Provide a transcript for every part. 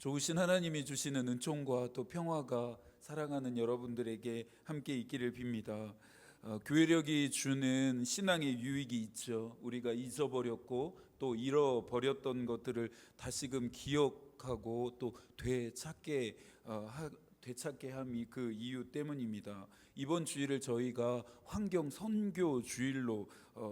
좋으신 하나님이 주시는 은총과 또 평화가 사랑하는 여러분들에게 함께 있기를 빕니다. 교회력이 주는 신앙의 유익이 있죠. 우리가 잊어버렸고 또 잃어버렸던 것들을 다시금 기억하고 또 되찾게 함이 그 이유 때문입니다. 이번 주일을 저희가 환경 선교 주일로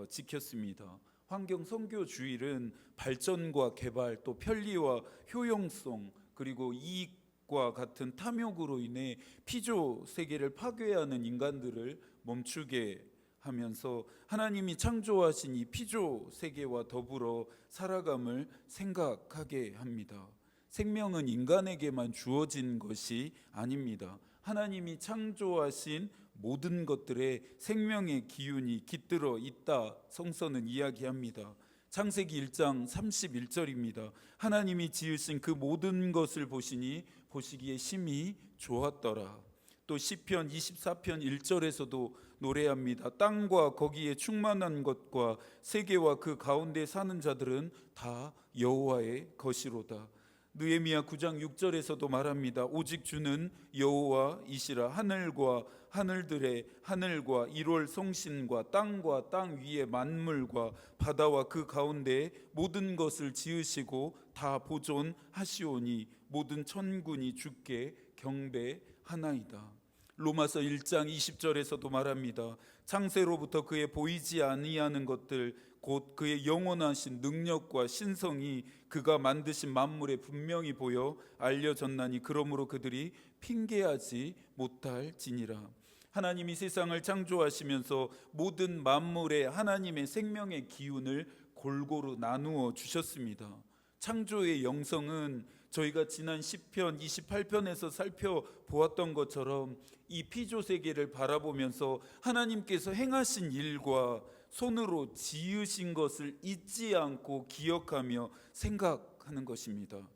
지켰습니다. 환경 선교 주일은 발전과 개발, 또 편리와 효용성, 그리고 이익과 같은 탐욕으로 인해 피조 세계를 파괴하는 인간들을 멈추게 하면서 하나님이 창조하신 이 피조 세계와 더불어 살아감을 생각하게 합니다. 생명은 인간에게만 주어진 것이 아닙니다. 하나님이 창조하신 모든 것들에 생명의 기운이 깃들어 있다, 성서는 이야기합니다. 창세기 1장 31절입니다. 하나님이 지으신 그 모든 것을 보시니 보시기에 심히 좋았더라. 또 시편 24편 1절에서도 노래합니다. 땅과 거기에 충만한 것과 세계와 그 가운데 사는 자들은 다 여호와의 것이로다. 느헤미야 9장 6절에서도 말합니다. 오직 주는 여호와이시라. 하늘과 하늘들의 하늘과 일월 성신과 땅과 땅 위의 만물과 바다와 그 가운데 모든 것을 지으시고 다 보존하시오니 모든 천군이 주께 경배하나이다. 로마서 1장 20절에서도 말합니다. 창세로부터 그의 보이지 아니하는 것들 곧 그의 영원하신 능력과 신성이 그가 만드신 만물에 분명히 보여 알려졌나니 그러므로 그들이 핑계하지 못할지니라. 하나님이 세상을 창조하시면서 모든 만물에 하나님의 생명의 기운을 골고루 나누어 주셨습니다. 창조의 영성은 저희가 지난 시편 28편에서 살펴보았던 것처럼 이 피조 세계를 바라보면서 하나님께서 행하신 일과 손으로 지으신 것을 잊지 않고 기억하며 생각하는 것입니다.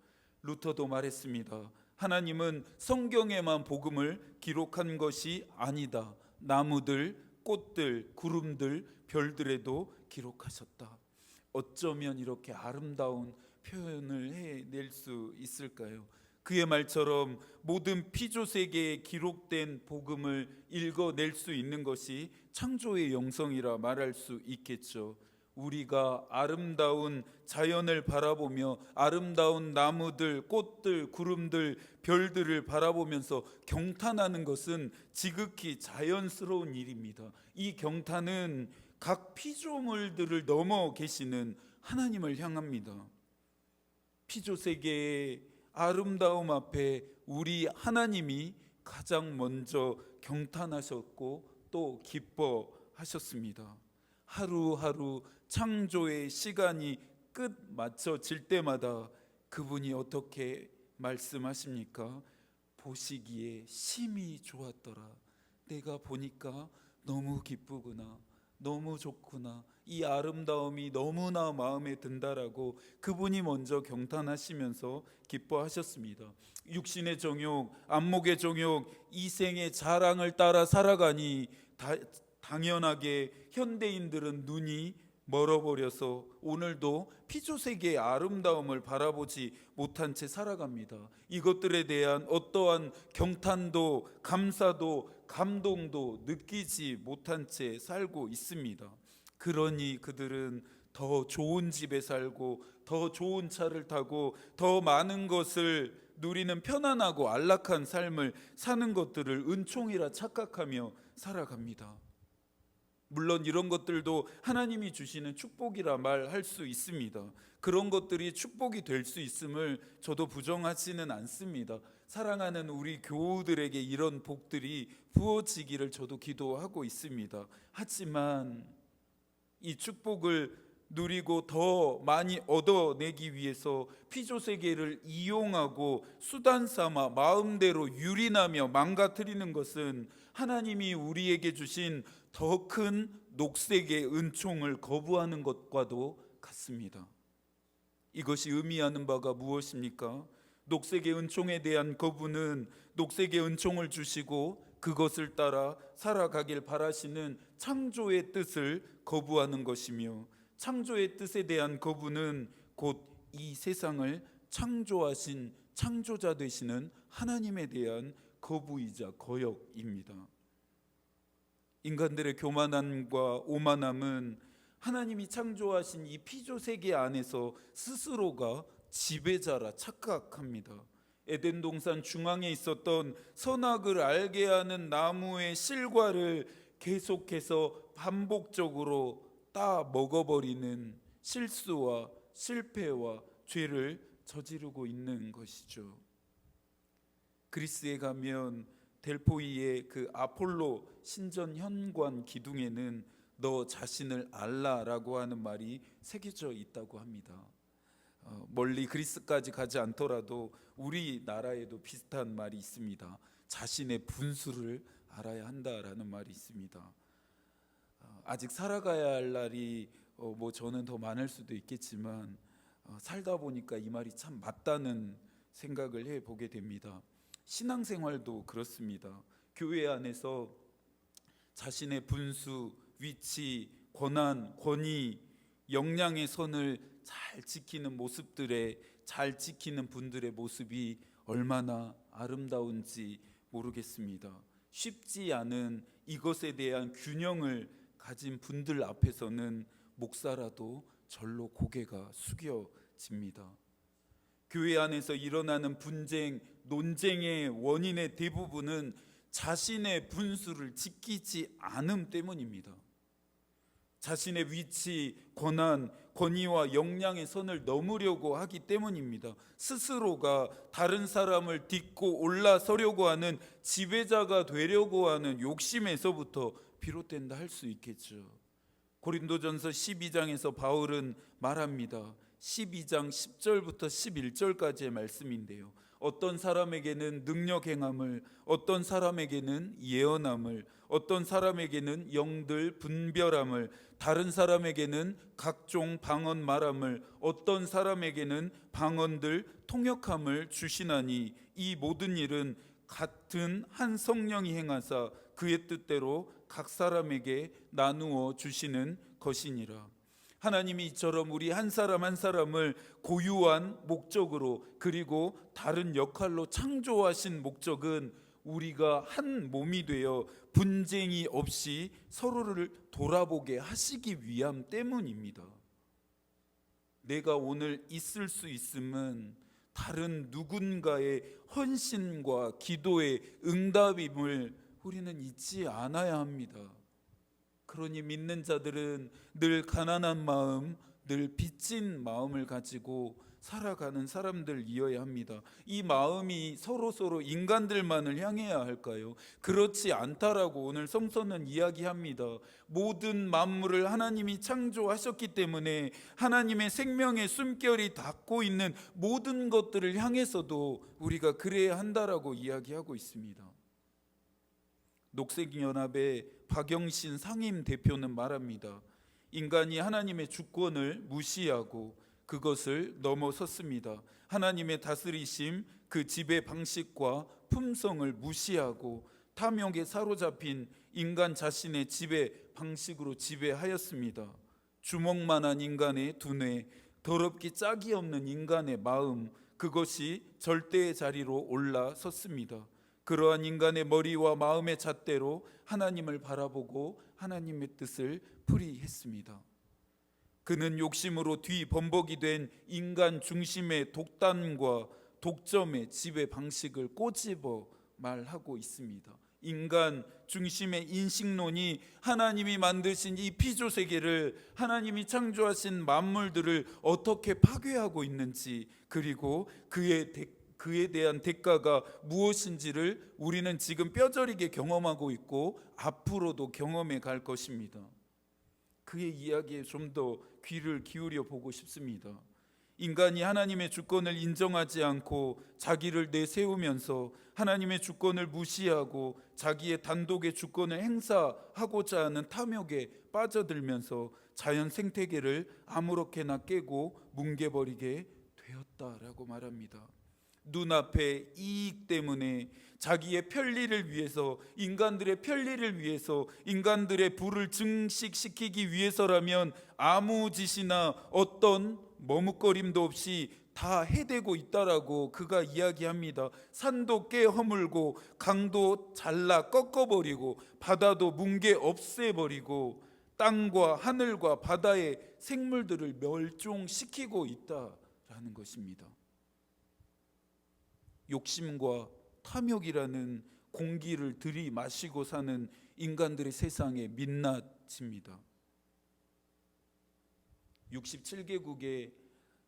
루터도 말했습니다. 하나님은 성경에만 복음을 기록한 것이 아니다. 나무들, 꽃들, 구름들, 별들에도 기록하셨다. 어쩌면 이렇게 아름다운 표현을 해낼 수 있을까요? 그의 말처럼 모든 피조 세계에 기록된 복음을 읽어낼 수 있는 것이 창조의 영성이라 말할 수 있겠죠. 우리가 아름다운 자연을 바라보며 아름다운 나무들, 꽃들, 구름들, 별들을 바라보면서 경탄하는 것은 지극히 자연스러운 일입니다. 이 경탄은 각 피조물들을 넘어 계시는 하나님을 향합니다. 피조 세계의 아름다움 앞에 우리 하나님이 가장 먼저 경탄하셨고 또 기뻐하셨습니다. 하루하루 창조의 시간이 끝 맞춰질 때마다 그분이 어떻게 말씀하십니까? 보시기에 심히 좋았더라. 내가 보니까 너무 기쁘구나. 너무 좋구나. 이 아름다움이 너무나 마음에 든다라고 그분이 먼저 경탄하시면서 기뻐하셨습니다. 육신의 정욕, 안목의 정욕, 이생의 자랑을 따라 살아가니 당연하게 현대인들은 눈이 멀어버려서 오늘도 피조세계의 아름다움을 바라보지 못한 채 살아갑니다. 이것들에 대한 어떠한 경탄도 감사도 감동도 느끼지 못한 채 살고 있습니다. 그러니 그들은 더 좋은 집에 살고 더 좋은 차를 타고 더 많은 것을 누리는 편안하고 안락한 삶을 사는 것들을 은총이라 착각하며 살아갑니다. 물론 이런 것들도 하나님이 주시는 축복이라 말할 수 있습니다. 그런 것들이 축복이 될 수 있음을 저도 부정하지는 않습니다. 사랑하는 우리 교우들에게 이런 복들이 부어지기를 저도 기도하고 있습니다. 하지만 이 축복을 누리고 더 많이 얻어내기 위해서 피조세계를 이용하고 수단 삼아 마음대로 유린하며 망가뜨리는 것은 하나님이 우리에게 주신 더 큰 녹색의 은총을 거부하는 것과도 같습니다. 이것이 의미하는 바가 무엇입니까? 녹색의 은총에 대한 거부는 녹색의 은총을 주시고 그것을 따라 살아가길 바라시는 창조의 뜻을 거부하는 것이며, 창조의 뜻에 대한 거부는 곧 이 세상을 창조하신 창조자 되시는 하나님에 대한 거부이자 거역입니다. 인간들의 교만함과 오만함은 하나님이 창조하신 이 피조 세계 안에서 스스로가 지배자라 착각합니다. 에덴 동산 중앙에 있었던 선악을 알게 하는 나무의 실과를 계속해서 반복적으로 따 먹어버리는 실수와 실패와 죄를 저지르고 있는 것이죠. 그리스에 가면 델포이의 그 아폴로 신전 현관 기둥에는 너 자신을 알라라고 하는 말이 새겨져 있다고 합니다. 멀리 그리스까지 가지 않더라도 우리나라에도 비슷한 말이 있습니다. 자신의 분수를 알아야 한다라는 말이 있습니다. 아직 살아가야 할 날이 저는 더 많을 수도 있겠지만 살다 보니까 이 말이 참 맞다는 생각을 해보게 됩니다. 신앙생활도 그렇습니다. 교회 안에서 자신의 분수, 위치, 권한, 권위, 역량의 선을 잘 지키는 모습들에 잘 지키는 분들의 모습이 얼마나 아름다운지 모르겠습니다. 쉽지 않은 이것에 대한 균형을 가진 분들 앞에서는 목사라도 절로 고개가 숙여집니다. 교회 안에서 일어나는 분쟁, 논쟁의 원인의 대부분은 자신의 분수를 지키지 않음 때문입니다. 자신의 위치, 권한, 권위와 역량의 선을 넘으려고 하기 때문입니다. 스스로가 다른 사람을 딛고 올라서려고 하는 지배자가 되려고 하는 욕심에서부터 비롯된다 할 수 있겠죠. 고린도전서 12장에서 바울은 말합니다. 12장 10절부터 11절까지의 말씀인데요. 어떤 사람에게는 능력 행함을, 어떤 사람에게는 예언함을, 어떤 사람에게는 영들 분별함을, 다른 사람에게는 각종 방언 말함을, 어떤 사람에게는 방언들 통역함을 주시나니 이 모든 일은 같은 한 성령이 행하사 그의 뜻대로 각 사람에게 나누어 주시는 것이니라. 하나님이 이처럼 우리 한 사람 한 사람을 고유한 목적으로 그리고 다른 역할로 창조하신 목적은 우리가 한 몸이 되어 분쟁이 없이 서로를 돌아보게 하시기 위함 때문입니다. 내가 오늘 있을 수 있음은 다른 누군가의 헌신과 기도의 응답임을 우리는 잊지 않아야 합니다. 그러니 믿는 자들은 늘 가난한 마음, 늘 빚진 마음을 가지고 살아가는 사람들이어야 합니다. 이 마음이 서로 인간들만을 향해야 할까요? 그렇지 않다라고 오늘 성서는 이야기합니다. 모든 만물을 하나님이 창조하셨기 때문에 하나님의 생명의 숨결이 닿고 있는 모든 것들을 향해서도 우리가 그래야 한다라고 이야기하고 있습니다. 녹색연합의 박영신 상임 대표는 말합니다. 인간이 하나님의 주권을 무시하고 그것을 넘어섰습니다. 하나님의 다스리심, 그 지배 방식과 품성을 무시하고 탐욕에 사로잡힌 인간 자신의 지배 방식으로 지배하였습니다. 주먹만한 인간의 두뇌, 더럽기 짝이 없는 인간의 마음, 그것이 절대의 자리로 올라섰습니다. 그러한 인간의 머리와 마음의 잣대로 하나님을 바라보고 하나님의 뜻을 풀이했습니다. 그는 욕심으로 뒤범벅이 된 인간 중심의 독단과 독점의 지배 방식을 꼬집어 말하고 있습니다. 인간 중심의 인식론이 하나님이 만드신 이 피조 세계를, 하나님이 창조하신 만물들을 어떻게 파괴하고 있는지, 그리고 그에 대한 대가가 무엇인지를 우리는 지금 뼈저리게 경험하고 있고 앞으로도 경험해 갈 것입니다. 그의 이야기에 좀 더 귀를 기울여 보고 싶습니다. 인간이 하나님의 주권을 인정하지 않고 자기를 내세우면서 하나님의 주권을 무시하고 자기의 단독의 주권을 행사하고자 하는 탐욕에 빠져들면서 자연 생태계를 아무렇게나 깨고 뭉개버리게 되었다라고 말합니다. 눈앞의 이익 때문에 자기의 편리를 위해서, 인간들의 편리를 위해서, 인간들의 부를 증식시키기 위해서라면 아무 짓이나 어떤 머뭇거림도 없이 다 해대고 있다라고 그가 이야기합니다. 산도 깨 허물고 강도 잘라 꺾어버리고 바다도 뭉개 없애버리고 땅과 하늘과 바다의 생물들을 멸종시키고 있다라는 것입니다. 욕심과 탐욕이라는 공기를 들이마시고 사는 인간들의 세상의 민낯입니다. 67개국의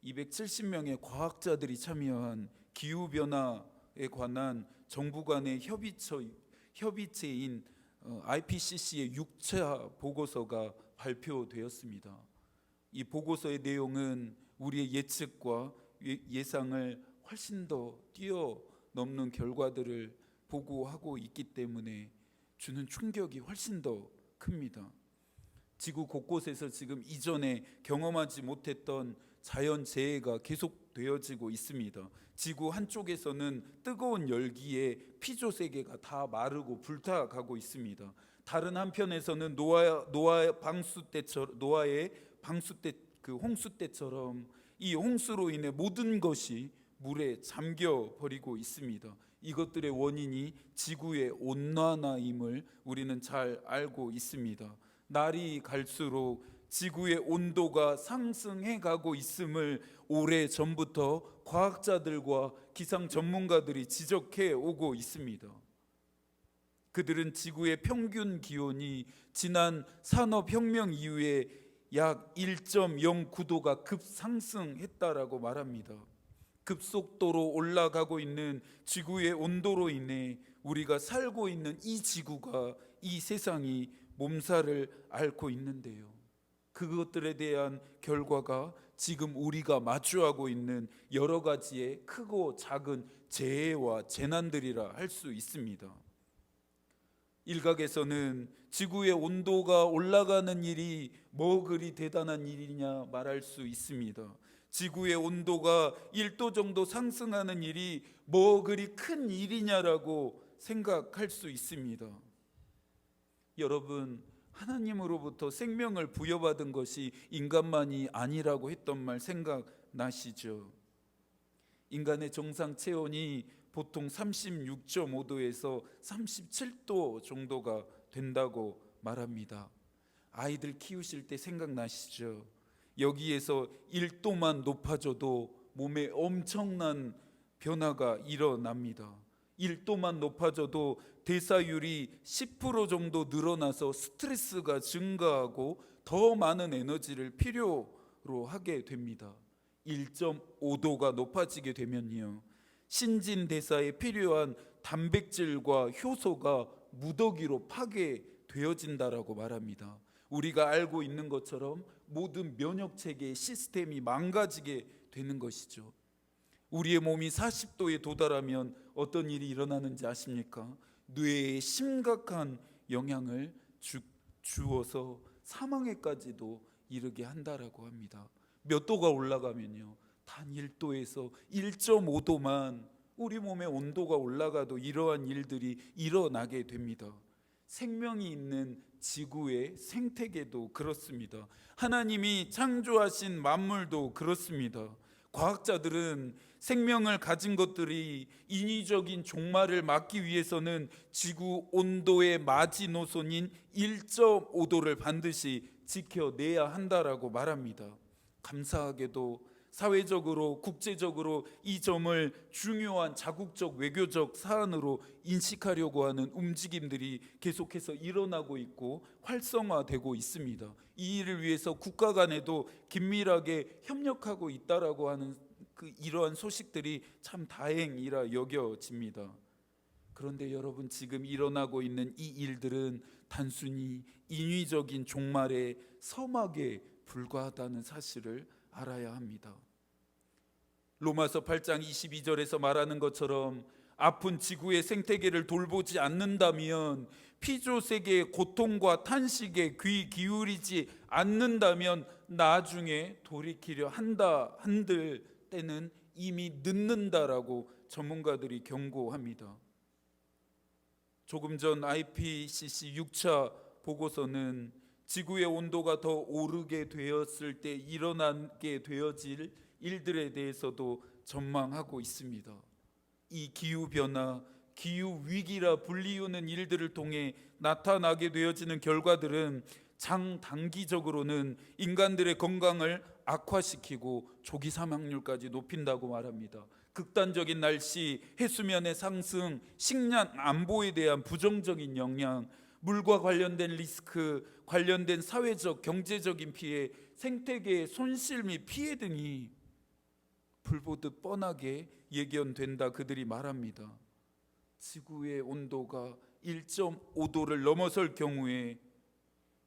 270명의 과학자들이 참여한 기후변화에 관한 정부 간의 협의체인 IPCC의 6차 보고서가 발표되었습니다. 이 보고서의 내용은 우리의 예측과 예상을 훨씬 더 뛰어넘는 결과들을 보고하고 있기 때문에 주는 충격이 훨씬 더 큽니다. 지구 곳곳에서 지금 이전에 경험하지 못했던 자연재해가 계속되어지고 있습니다. 지구 한쪽에서는 뜨거운 열기에 피조 세계가 다 마르고 불타가고 있습니다. 다른 한편에서는 노아의 방수 때 그 홍수 때처럼 이 홍수로 인해 모든 것이 물에 잠겨 버리고 있습니다. 이것들의 원인이 지구의 온난화임을 우리는 잘 알고 있습니다. 날이 갈수록 지구의 온도가 상승해 가고 있음을 오래 전부터 과학자들과 기상 전문가들이 지적해 오고 있습니다. 그들은 지구의 평균 기온이 지난 산업혁명 이후에 약 1.09도가 급상승했다라고 말합니다. 급속도로 올라가고 있는 지구의 온도로 인해 우리가 살고 있는 이 지구가, 이 세상이 몸살을 앓고 있는데요. 그것들에 대한 결과가 지금 우리가 마주하고 있는 여러 가지의 크고 작은 재해와 재난들이라 할 수 있습니다. 일각에서는 지구의 온도가 올라가는 일이 뭐 그리 대단한 일이냐 말할 수 있습니다. 지구의 온도가 1도 정도 상승하는 일이 뭐 그리 큰 일이냐라고 생각할 수 있습니다. 여러분, 하나님으로부터 생명을 부여받은 것이 인간만이 아니라고 했던 말 생각나시죠? 인간의 정상 체온이 보통 36.5도에서 37도 정도가 된다고 말합니다. 아이들 키우실 때 생각나시죠? 여기에서 1도만 높아져도 몸에 엄청난 변화가 일어납니다. 1도만 높아져도 대사율이 10% 정도 늘어나서 스트레스가 증가하고 더 많은 에너지를 필요로 하게 됩니다. 1.5도가 높아지게 되면요, 신진대사에 필요한 단백질과 효소가 무더기로 파괴되어진다라고 말합니다. 우리가 알고 있는 것처럼 모든 면역체계의 시스템이 망가지게 되는 것이죠. 우리의 몸이 40도에 도달하면 어떤 일이 일어나는지 아십니까? 뇌에 심각한 영향을 주어서 사망에까지도 이르게 한다라고 합니다. 몇 도가 올라가면요, 단 1도에서 1.5도만 우리 몸의 온도가 올라가도 이러한 일들이 일어나게 됩니다. 생명이 있는 지구의 생태계도 그렇습니다. 하나님이 창조하신 만물도 그렇습니다. 과학자들은 생명을 가진 것들이 인위적인 종말을 막기 위해서는 지구 온도의 마지노선인 1.5도를 반드시 지켜내야 한다라고 말합니다. 감사하게도 사회적으로, 국제적으로 이 점을 중요한 자국적 외교적 사안으로 인식하려고 하는 움직임들이 계속해서 일어나고 있고 활성화되고 있습니다. 이 일을 위해서 국가 간에도 긴밀하게 협력하고 있다라고 하는 이러한 소식들이 참 다행이라 여겨집니다. 그런데 여러분, 지금 일어나고 있는 이 일들은 단순히 인위적인 종말의 서막에 불과하다는 사실을 알아야 합니다. 로마서 8장 22절에서 말하는 것처럼 아픈 지구의 생태계를 돌보지 않는다면, 피조세계의 고통과 탄식에 귀 기울이지 않는다면 나중에 돌이키려 한들 때는 이미 늦는다라고 전문가들이 경고합니다. 조금 전 IPCC 6차 보고서는 지구의 온도가 더 오르게 되었을 때 일어나게 되어질 일들에 대해서도 전망하고 있습니다. 이 기후변화, 기후위기라 불리우는 일들을 통해 나타나게 되어지는 결과들은 장단기적으로는 인간들의 건강을 악화시키고 조기 사망률까지 높인다고 말합니다. 극단적인 날씨, 해수면의 상승, 식량 안보에 대한 부정적인 영향, 물과 관련된 리스크, 관련된 사회적, 경제적인 피해, 생태계의 손실 및 피해 등이 불보듯 뻔하게 예견된다 그들이 말합니다. 지구의 온도가 1.5도를 넘어설 경우에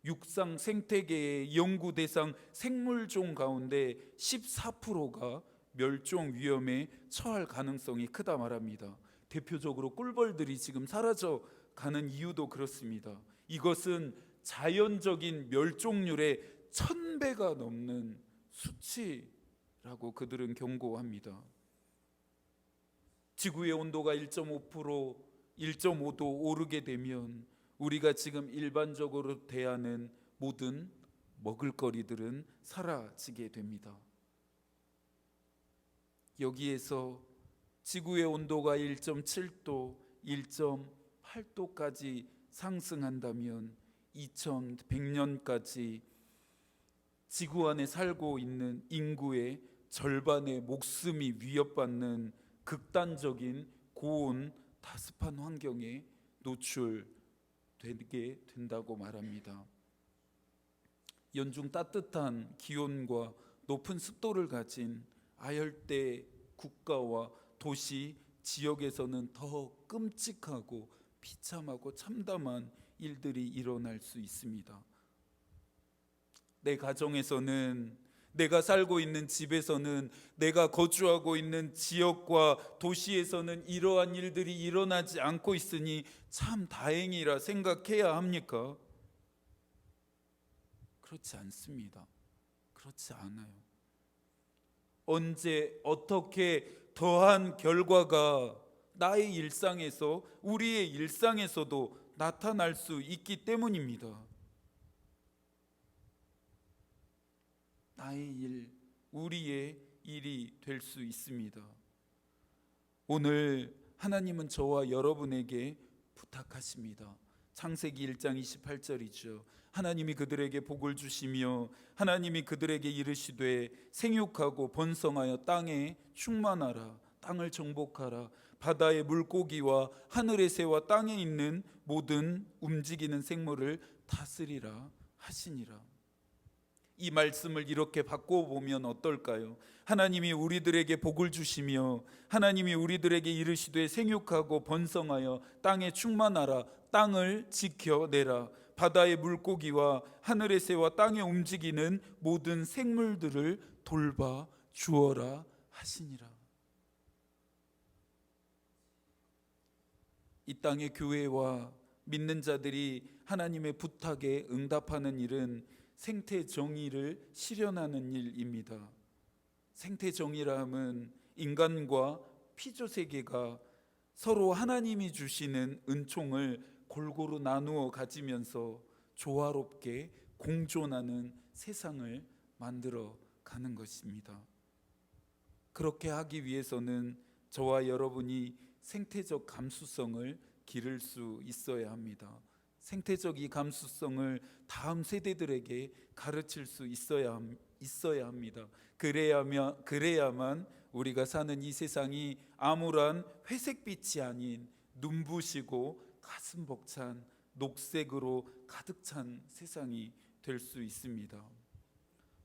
육상 생태계의 연구 대상 생물종 가운데 14%가 멸종 위험에 처할 가능성이 크다 말합니다. 대표적으로 꿀벌들이 지금 사라져 가는 이유도 그렇습니다. 이것은 자연적인 멸종률의 1000배가 넘는 수치라고 그들은 경고합니다. 지구의 온도가 1.5%, 1.5도 오르게 되면 우리가 지금 일반적으로 대하는 모든 먹을거리들은 사라지게 됩니다. 여기에서 지구의 온도가 1.7도, 1.8도까지 상승한다면 2100년까지 지구 안에 살고 있는 인구의 절반의 목숨이 위협받는 극단적인 고온 다습한 환경에 노출되게 된다고 말합니다. 연중 따뜻한 기온과 높은 습도를 가진 아열대 국가와 도시 지역에서는 더 끔찍하고 비참하고 참담한 일들이 일어날 수 있습니다. 내 가정에서는, 내가 살고 있는 집에서는, 내가 거주하고 있는 지역과 도시에서는 이러한 일들이 일어나지 않고 있으니 참 다행이라 생각해야 합니까? 그렇지 않습니다. 그렇지 않아요. 언제 어떻게 더한 결과가 나의 일상에서, 우리의 일상에서도 나타날 수 있기 때문입니다. 나의 일, 우리의 일이 될 수 있습니다. 오늘 하나님은 저와 여러분에게 부탁하십니다. 창세기 1장 28절이죠. 하나님이 그들에게 복을 주시며 하나님이 그들에게 이르시되 생육하고 번성하여 땅에 충만하라. 땅을 정복하라. 바다의 물고기와 하늘의 새와 땅에 있는 모든 움직이는 생물을 다스리라 하시니라. 이 말씀을 이렇게 바꿔보면 어떨까요? 하나님이 우리들에게 복을 주시며 하나님이 우리들에게 이르시되 생육하고 번성하여 땅에 충만하라. 땅을 지켜내라. 바다의 물고기와 하늘의 새와 땅에 움직이는 모든 생물들을 돌봐 주어라 하시니라. 이 땅의 교회와 믿는 자들이 하나님의 부탁에 응답하는 일은 생태 정의를 실현하는 일입니다. 생태 정의라 함은 인간과 피조 세계가 서로 하나님이 주시는 은총을 골고루 나누어 가지면서 조화롭게 공존하는 세상을 만들어 가는 것입니다. 그렇게 하기 위해서는 저와 여러분이 생태적 감수성을 기를 수 있어야 합니다. 생태적 이 감수성을 다음 세대들에게 가르칠 수 있어야 합니다. 그래야만 우리가 사는 이 세상이 암울한 회색빛이 아닌 눈부시고 가슴 벅찬 녹색으로 가득 찬 세상이 될 수 있습니다.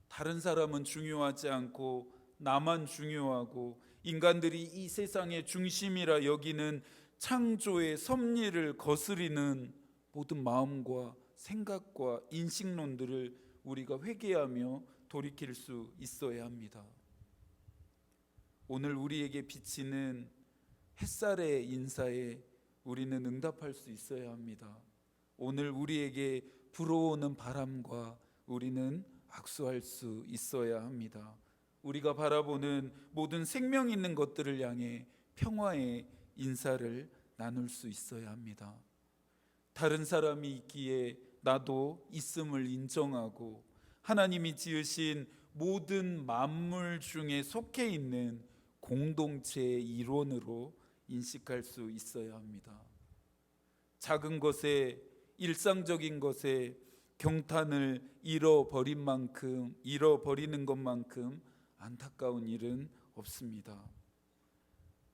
다른 사람은 중요하지 않고 나만 중요하고 인간들이 이 세상의 중심이라 여기는 창조의 섭리를 거스리는 모든 마음과 생각과 인식론들을 우리가 회개하며 돌이킬 수 있어야 합니다. 오늘 우리에게 비치는 햇살의 인사에 우리는 응답할 수 있어야 합니다. 오늘 우리에게 불어오는 바람과 우리는 악수할 수 있어야 합니다. 우리가 바라보는 모든 생명 있는 것들을 향해 평화의 인사를 나눌 수 있어야 합니다. 다른 사람이 있기에 나도 있음을 인정하고 하나님이 지으신 모든 만물 중에 속해 있는 공동체의 일원으로 인식할 수 있어야 합니다. 작은 것에, 일상적인 것에 경탄을 잃어버리는 것만큼 안타까운 일은 없습니다.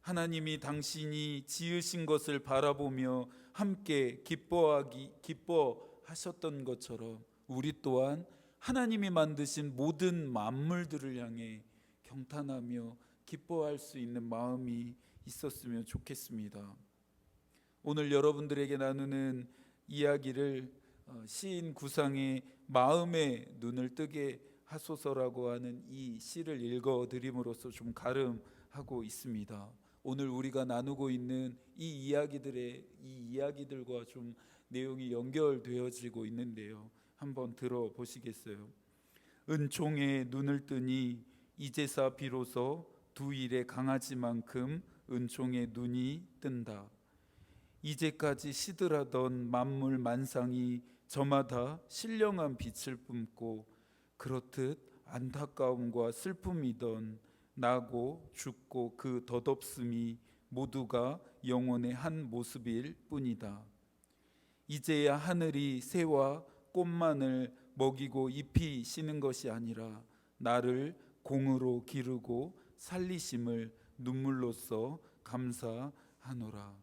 하나님이 당신이 지으신 것을 바라보며 함께 기뻐하셨던 것처럼 우리 또한 하나님이 만드신 모든 만물들을 향해 경탄하며 기뻐할 수 있는 마음이 있었으면 좋겠습니다. 오늘 여러분들에게 나누는 이야기를 시인 구상의 마음의 눈을 뜨게 하소서라고 하는 이 시를 읽어드림으로써 좀 가름하고 있습니다. 오늘 우리가 나누고 있는 이 이야기들과 좀 내용이 연결되어지고 있는데요. 한번 들어보시겠어요? 은총에 눈을 뜨니 이제사 비로소 두 일의 강아지만큼 은총에 눈이 뜬다. 이제까지 시들하던 만물 만상이 저마다 신령한 빛을 뿜고 그렇듯 안타까움과 슬픔이던 나고 죽고 그 덧없음이 모두가 영혼의 한 모습일 뿐이다. 이제야 하늘이 새와 꽃만을 먹이고 잎이 시는 것이 아니라 나를 공으로 기르고 살리심을 눈물로써 감사하노라.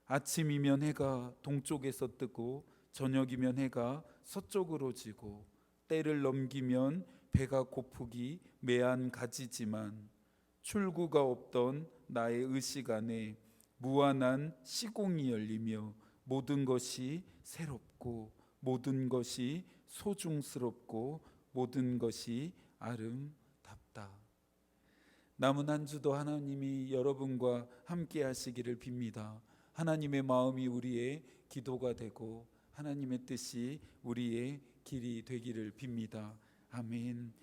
아침이면 해가 동쪽에서 뜨고 저녁이면 해가 서쪽으로 지고 때를 넘기면 배가 고프기 매한 가지지만 출구가 없던 나의 의식 안에 무한한 시공이 열리며 모든 것이 새롭고 모든 것이 소중스럽고 모든 것이 아름답다. 남은 한 주도 하나님이 여러분과 함께 하시기를 빕니다. 하나님의 마음이 우리의 기도가 되고 하나님의 뜻이 우리의 길이 되기를 빕니다. 아멘.